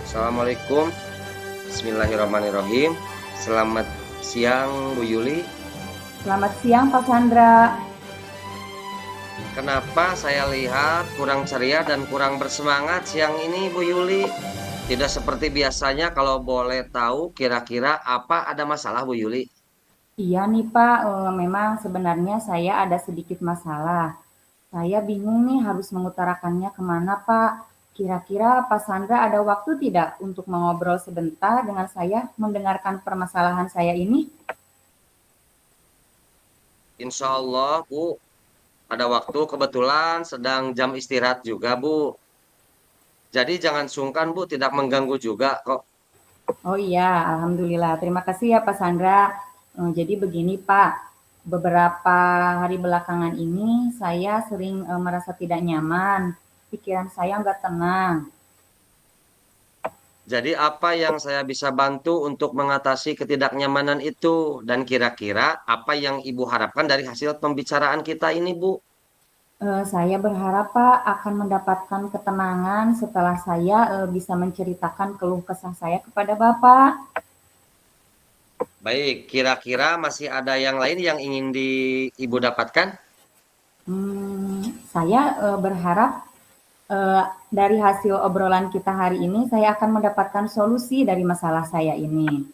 Assalamualaikum. Bismillahirrahmanirrahim. Selamat siang Bu Yuli. Selamat siang Pak Chandra. Kenapa saya lihat kurang ceria dan kurang bersemangat siang ini Bu Yuli? Tidak seperti biasanya. Kalau boleh tahu kira-kira apa ada masalah Bu Yuli? Iya nih Pak, memang sebenarnya saya ada sedikit masalah. Saya bingung nih harus mengutarakannya kemana Pak. Kira-kira Pak Chandra ada waktu tidak untuk mengobrol sebentar dengan saya, mendengarkan permasalahan saya ini? Insya Allah Bu, ada waktu kebetulan sedang jam istirahat juga Bu. Jadi jangan sungkan Bu, tidak mengganggu juga kok. Oh iya, alhamdulillah. Terima kasih ya Pak Chandra. Jadi begini Pak, beberapa hari belakangan ini saya sering merasa tidak nyaman. Pikiran saya nggak tenang. Jadi apa yang saya bisa bantu untuk mengatasi ketidaknyamanan itu? Dan kira-kira apa yang Ibu harapkan dari hasil pembicaraan kita ini, Bu? Saya berharap Pak akan mendapatkan ketenangan setelah saya bisa menceritakan keluh kesah saya kepada Bapak. Baik, kira-kira masih ada yang lain yang ingin Ibu dapatkan? Saya berharap eh, dari hasil obrolan kita hari ini saya akan mendapatkan solusi dari masalah saya ini.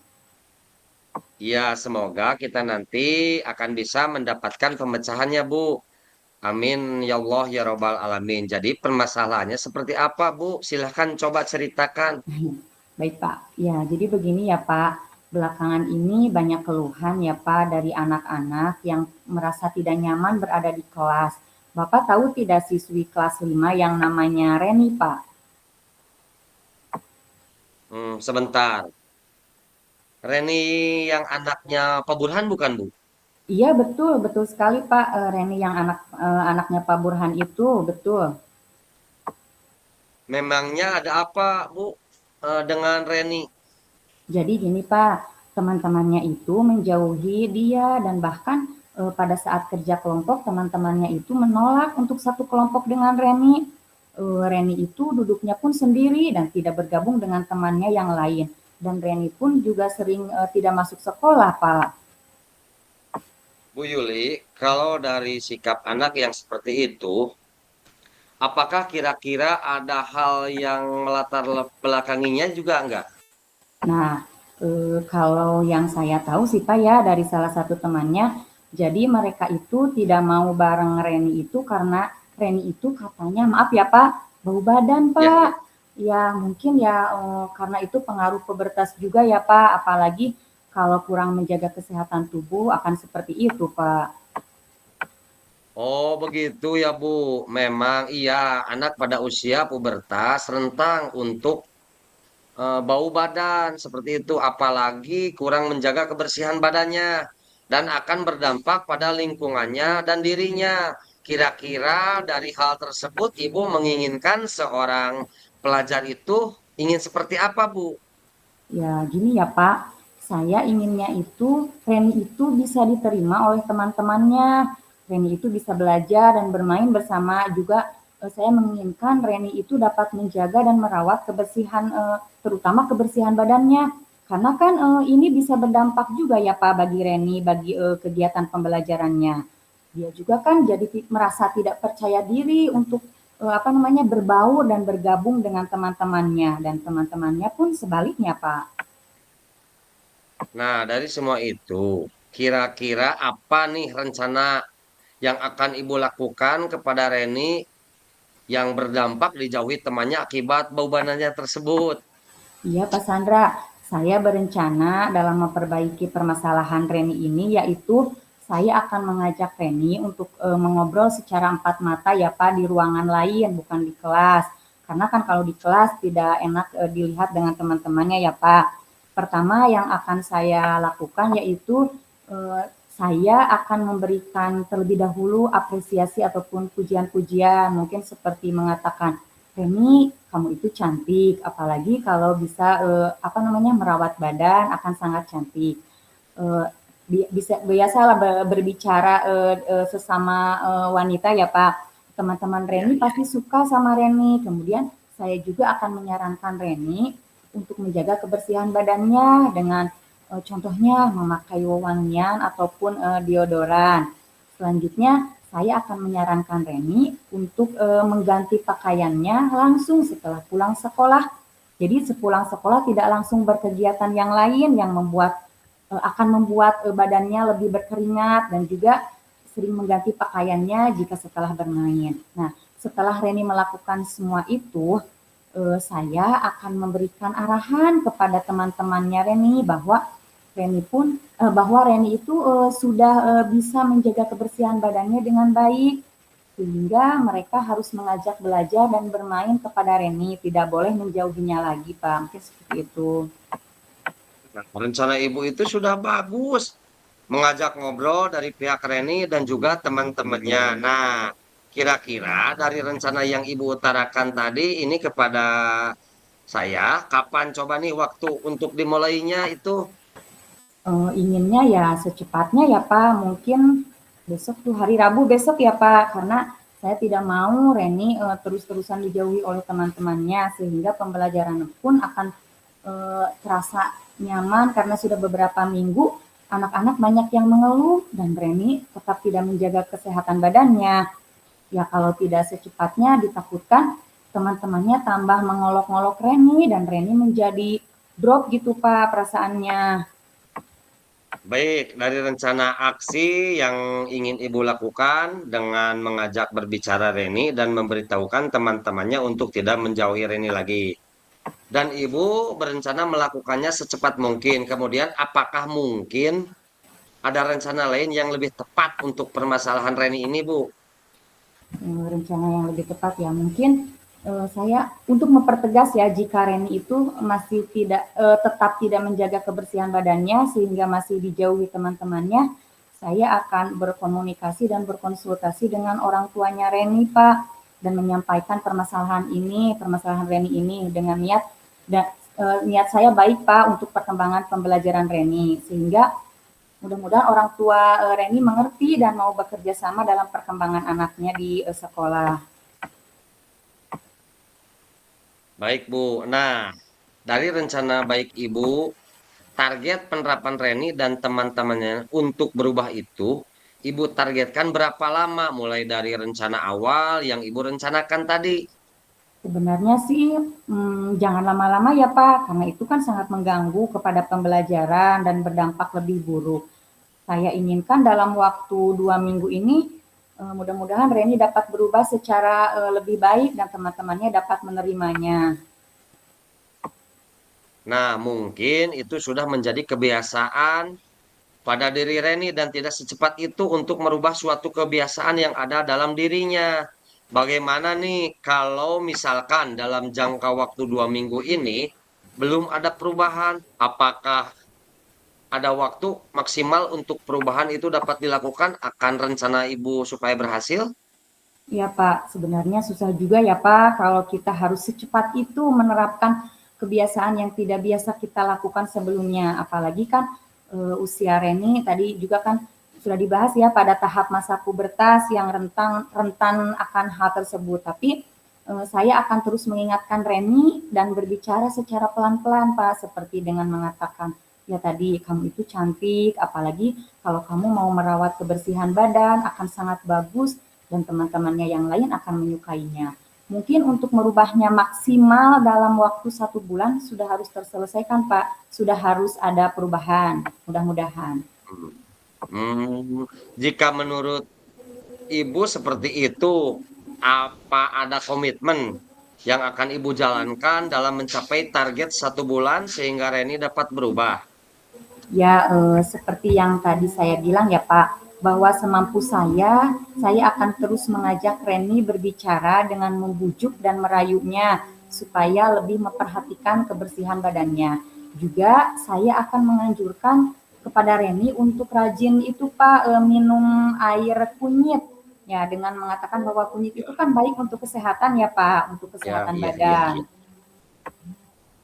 Ya, semoga kita nanti akan bisa mendapatkan pemecahannya, Bu. Amin, ya Allah, ya Robbal Alamin. Jadi permasalahannya seperti apa, Bu? Silahkan coba ceritakan. Baik Pak, ya jadi begini ya Pak, belakangan ini banyak keluhan ya Pak dari anak-anak yang merasa tidak nyaman berada di kelas. Bapak tahu tidak siswi kelas 5 yang namanya Reni Pak? Sebentar. Reni yang anaknya Pak Burhan bukan, Bu? Iya betul, betul sekali Pak, Reni yang anaknya Pak Burhan itu, betul. Memangnya ada apa, Bu, dengan Reni? Jadi gini Pak, teman-temannya itu menjauhi dia dan bahkan pada saat kerja kelompok teman-temannya itu menolak untuk satu kelompok dengan Reni. Reni itu duduknya pun sendiri dan tidak bergabung dengan temannya yang lain. Dan Reni pun juga sering tidak masuk sekolah Pak. Bu Yuli, kalau dari sikap anak yang seperti itu, apakah kira-kira ada hal yang melatar belakanginya juga enggak? Nah, kalau yang saya tahu sih Pak ya dari salah satu temannya, jadi mereka itu tidak mau bareng Reni itu karena Reni itu katanya, maaf ya Pak, bau badan Ya, Pak. ya. Ya mungkin ya karena itu pengaruh pubertas juga ya Pak, apalagi kalau kurang menjaga kesehatan tubuh akan seperti itu Pak. Oh, begitu ya, Bu. Memang iya, anak pada usia pubertas rentang untuk bau badan seperti itu, apalagi kurang menjaga kebersihan badannya dan akan berdampak pada lingkungannya dan dirinya. Kira-kira dari hal tersebut, Ibu menginginkan seorang pelajar itu ingin seperti apa, Bu? Ya, gini ya Pak, saya inginnya itu Reni itu bisa diterima oleh teman-temannya. Reni itu bisa belajar dan bermain bersama juga saya menginginkan Reni itu dapat menjaga dan merawat kebersihan terutama kebersihan badannya. Karena kan ini bisa berdampak juga ya Pak bagi Reni bagi kegiatan pembelajarannya. Dia juga kan jadi merasa tidak percaya diri untuk apa namanya berbaur dan bergabung dengan teman-temannya dan teman-temannya pun sebaliknya Pak. Nah, dari semua itu, kira-kira apa nih rencana yang akan Ibu lakukan kepada Reni yang berdampak dijauhi temannya akibat bau badannya tersebut? Iya Pak Sandra, saya berencana dalam memperbaiki permasalahan Reni ini yaitu saya akan mengajak Reni untuk mengobrol secara empat mata ya Pak di ruangan lain bukan di kelas. Karena kan kalau di kelas tidak enak dilihat dengan teman-temannya ya Pak. Pertama yang akan saya lakukan yaitu eh, saya akan memberikan terlebih dahulu apresiasi ataupun pujian-pujian mungkin seperti mengatakan Reni, kamu itu cantik, apalagi kalau bisa apa namanya merawat badan akan sangat cantik. Eh, bisa biasalah berbicara sesama wanita ya Pak. Teman-teman Iya, Reni iya. pasti suka sama Reni. Kemudian saya juga akan menyarankan Reni untuk menjaga kebersihan badannya dengan contohnya memakai wewangian ataupun deodoran. Selanjutnya, saya akan menyarankan Reni untuk mengganti pakaiannya langsung setelah pulang sekolah. Jadi sepulang sekolah tidak langsung berkegiatan yang lain yang akan membuat badannya lebih berkeringat dan juga sering mengganti pakaiannya jika setelah bermain. Nah, setelah Reni melakukan semua itu, saya akan memberikan arahan kepada teman-temannya Reni bahwa Reni itu sudah bisa menjaga kebersihan badannya dengan baik sehingga mereka harus mengajak belajar dan bermain kepada Reni, tidak boleh menjauhinya lagi, Pak. Mungkin seperti itu. Nah, rencana ibu itu sudah bagus. Mengajak ngobrol dari pihak Reni dan juga teman-temannya. Nah, kira-kira dari rencana yang ibu utarakan tadi ini kepada saya, kapan coba nih waktu untuk dimulainya itu? Inginnya ya secepatnya ya Pak, mungkin besok tuh hari Rabu besok ya Pak, karena saya tidak mau Reni terus-terusan dijauhi oleh teman-temannya sehingga pembelajaran pun akan terasa nyaman karena sudah beberapa minggu anak-anak banyak yang mengeluh dan Reni tetap tidak menjaga kesehatan badannya. Ya kalau tidak secepatnya ditakutkan teman-temannya tambah mengolok-ngolok Reni dan Reni menjadi drop gitu Pak perasaannya. Baik, dari rencana aksi yang ingin ibu lakukan dengan mengajak berbicara Reni dan memberitahukan teman-temannya untuk tidak menjauhi Reni lagi. Dan ibu berencana melakukannya secepat mungkin. Kemudian, apakah mungkin ada rencana lain yang lebih tepat untuk permasalahan Reni ini, Bu? Rencana yang lebih tepat ya mungkin saya untuk mempertegas ya jika Reni itu masih tetap tidak menjaga kebersihan badannya sehingga masih dijauhi teman-temannya, saya akan berkomunikasi dan berkonsultasi dengan orang tuanya Reni Pak dan menyampaikan permasalahan Reni ini dengan niat saya baik Pak untuk perkembangan pembelajaran Reni sehingga mudah-mudahan orang tua Reni mengerti dan mau bekerja sama dalam perkembangan anaknya di sekolah. Baik, Bu. Nah, dari rencana baik Ibu, target penerapan Reni dan teman-temannya untuk berubah itu, Ibu targetkan berapa lama mulai dari rencana awal yang Ibu rencanakan tadi? Sebenarnya sih jangan lama-lama ya Pak, karena itu kan sangat mengganggu kepada pembelajaran dan berdampak lebih buruk. Saya inginkan dalam waktu 2 minggu ini mudah-mudahan Reni dapat berubah secara lebih baik dan teman-temannya dapat menerimanya. Nah, mungkin itu sudah menjadi kebiasaan pada diri Reni dan tidak secepat itu untuk merubah suatu kebiasaan yang ada dalam dirinya. Bagaimana nih kalau misalkan dalam jangka waktu 2 minggu ini belum ada perubahan? Apakah ada waktu maksimal untuk perubahan itu dapat dilakukan akan rencana ibu supaya berhasil? Ya Pak, sebenarnya susah juga ya Pak kalau kita harus secepat itu menerapkan kebiasaan yang tidak biasa kita lakukan sebelumnya. Apalagi kan usia Reni tadi juga kan sudah dibahas ya pada tahap masa pubertas yang rentan akan hal tersebut. Tapi saya akan terus mengingatkan Reni dan berbicara secara pelan-pelan Pak, seperti dengan mengatakan, ya tadi kamu itu cantik, apalagi kalau kamu mau merawat kebersihan badan akan sangat bagus dan teman-temannya yang lain akan menyukainya. Mungkin untuk merubahnya maksimal dalam waktu 1 bulan sudah harus terselesaikan Pak, sudah harus ada perubahan, mudah-mudahan. Hmm. Hmm, jika menurut ibu seperti itu, apa ada komitmen yang akan ibu jalankan dalam mencapai target 1 bulan sehingga Reni dapat berubah? Ya, seperti yang tadi saya bilang ya Pak, bahwa semampu saya akan terus mengajak Reni berbicara dengan membujuk dan merayunya supaya lebih memperhatikan kebersihan badannya. Juga saya akan menganjurkan kepada Reni untuk rajin itu Pak minum air kunyit ya dengan mengatakan bahwa kunyit itu kan baik untuk kesehatan ya Pak, untuk Ya, kesehatan iya, iya, badan. iya.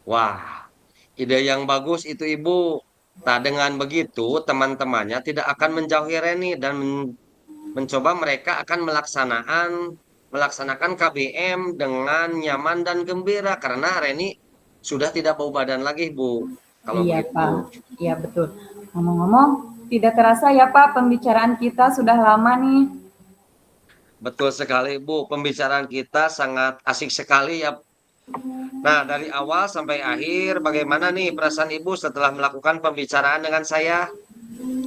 Wah, ide yang bagus itu Ibu. Nah, dengan begitu teman-temannya tidak akan menjauhi Reni dan mencoba mereka akan melaksanakan KBM dengan nyaman dan gembira karena Reni sudah tidak bau badan lagi, Bu, kalau Iya, begitu. Pak. Iya, betul. Ngomong-ngomong, tidak terasa ya, Pak, pembicaraan kita sudah lama nih. Betul sekali, Bu. Pembicaraan kita sangat asik sekali ya. Nah, dari awal sampai akhir, bagaimana nih perasaan Ibu setelah melakukan pembicaraan dengan saya?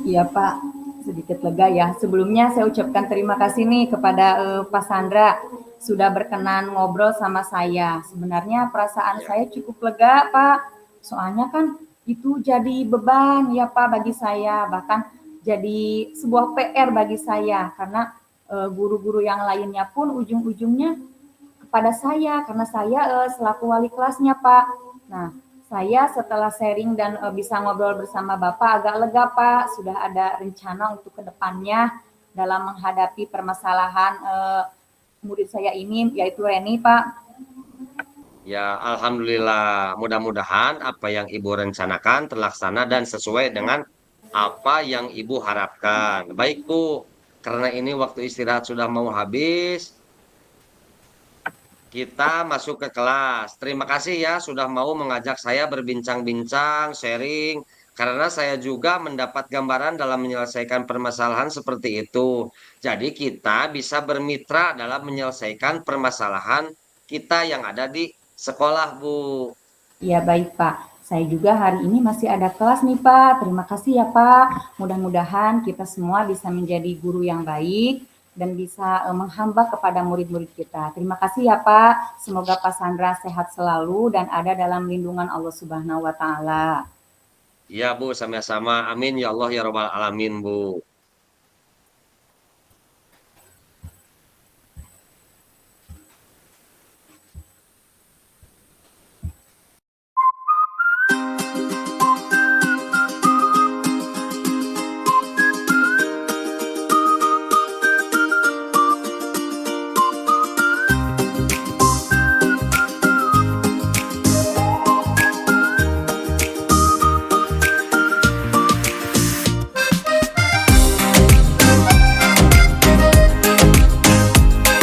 Iya, Pak. Sedikit lega ya. Sebelumnya saya ucapkan terima kasih nih kepada Pak Sandra sudah berkenan ngobrol sama saya. Sebenarnya perasaan Ya, saya cukup lega, Pak. Soalnya kan itu jadi beban ya, Pak, bagi saya. Bahkan jadi sebuah PR bagi saya karena guru-guru yang lainnya pun ujung-ujungnya kepada saya karena saya selaku wali kelasnya, Pak. Nah, saya setelah sharing dan bisa ngobrol bersama Bapak agak lega, Pak. Sudah ada rencana untuk kedepannya dalam menghadapi permasalahan murid saya ini, yaitu Reni, Pak. ya, alhamdulillah. Mudah-mudahan apa yang Ibu rencanakan terlaksana dan sesuai dengan apa yang Ibu harapkan. Baik, Bu. Karena ini waktu istirahat sudah mau habis, kita masuk ke kelas. Terima kasih ya sudah mau mengajak saya berbincang-bincang, sharing, karena saya juga mendapat gambaran dalam menyelesaikan permasalahan seperti itu. Jadi kita bisa bermitra dalam menyelesaikan permasalahan kita yang ada di sekolah, Bu. Ya, baik, Pak. Saya juga hari ini masih ada kelas nih, Pak. Terima kasih ya, Pak. Mudah-mudahan kita semua bisa menjadi guru yang baik dan bisa menghamba kepada murid-murid kita. Terima kasih ya, Pak. Semoga Pak Sandra sehat selalu dan ada dalam lindungan Allah Subhanahu wa taala. Ya, Bu, sama-sama. Amin ya Allah ya Rabbal Alamin, Bu.